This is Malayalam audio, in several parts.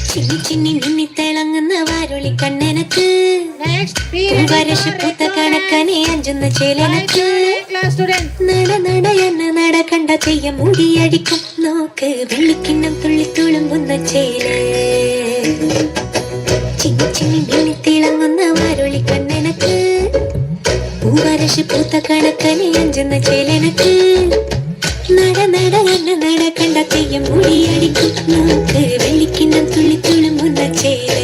ചിന്നി ചിന്നി മിന്നി തിളങ്ങുന്ന വാരുളി കണ്ണെനക്ക് വരശപ്പൂത്ത കണക്കനെ അഞ്ചുന്ന ചേലനക്ക് നട നട എന്ന നട കണ്ട തെയ്യം മുടിയടിക്കും നോക്ക് വെള്ളിക്കിണ്ണം തുള്ളി തുളുമ്പുന്ന ചേല് ചിന്നി ചിന്നി മിന്നി തിളങ്ങുന്ന വാരുളി കണ്ണെനക്ക് വരശപ്പൂത്ത കണക്കനെ അഞ്ചുന്ന ചേലനക്ക് നട നട എന്ന നട കണ്ട തെയ്യം മുടിയടിക്കും നോക്ക് വെള്ളിക്കിണ്ണം തുള്ളി തുളുമ്പുന്ന ചേല്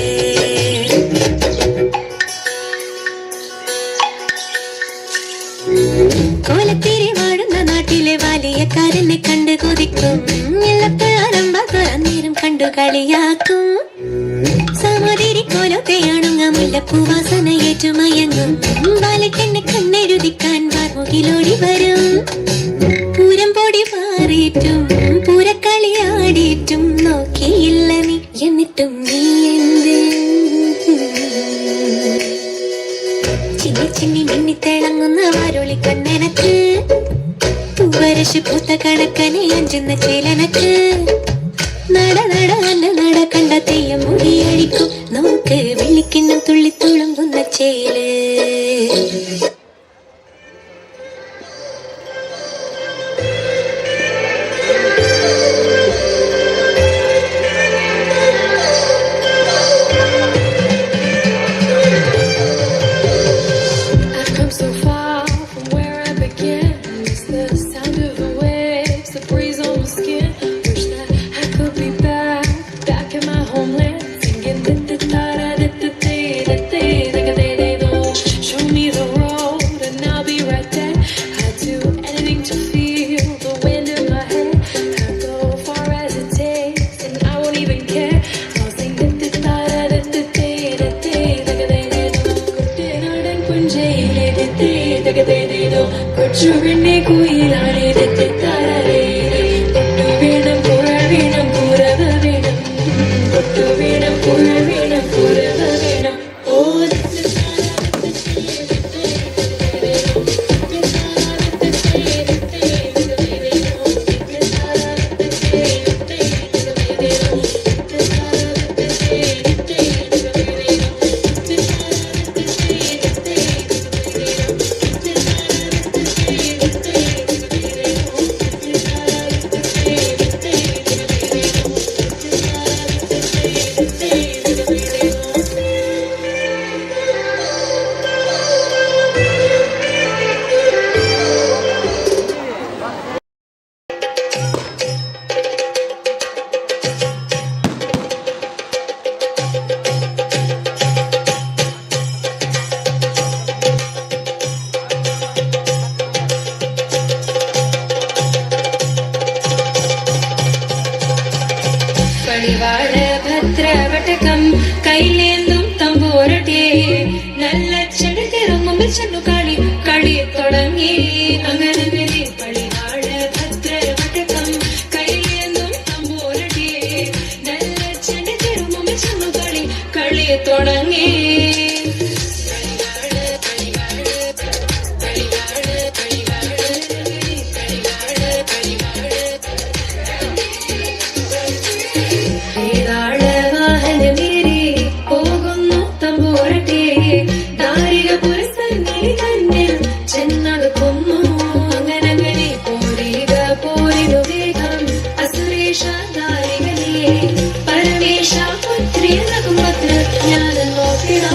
കോലത്തിരി വാടുന്ന നാട്ടിലെ വലിയക്കാരനെ കണ്ട് കൊതിക്കും അന്നേരം കണ്ടു കളിയാക്കും സമാതിരി കോലത്തെയാണുങ്ങ മുല്ലപ്പൂവാസന ഏറ്റുമയങ്ങും ബാലക്കെന്നെ കണ്ണെഴുതിക്കാൻ വാർമുകിലോടി വരും പൂരം പൊടി മാറിയിട്ടും പൂരക്കളിയാടിയിട്ടും നോക്കിയില്ല നീ എന്നിട്ടും നീ എന്ത് ചിന്നി ചിന്നി മിന്നി തിളങ്ങുന്ന വാരുളി കണ്ണെനക്ക് വരശ് പൂത്ത കണക്കനെ അഞ്ചുന്ന ചേലനക്ക് നട നട അന്ന നട കണ്ട തെയ്യം മുടിയടിക്കും നോക്ക് വെള്ളിക്കിണ്ണം തുള്ളി തുളുമ്പുന്ന ചേല് കൊച്ചുവിണ്ണെ കുയിലാണേ തെറ്റാറേ തൊട്ടു വേണം പുഴ വേണം പുറവ വേണം തൊട്ടു വേണം പുഴ വേണം പുറവ വേണം ഓ ഭദ്രവട്ടകം കൈലേന്തും തമ്പൂരട്ടെ നല്ല ചെടുത്തിറങ്ങും ചെന്നു കളി കളി തുടങ്ങി അങ്ങനെ പളിവാഴ് ഭദ്രവട്ടകം കൈലേന്തും തമ്പൂരട്ടെ നല്ല ചെടുത്തിറങ്ങും ചെന്നു കളി കളി തുടങ്ങി പരമേശ പുത്രി ഞാൻ നോക്കിടാ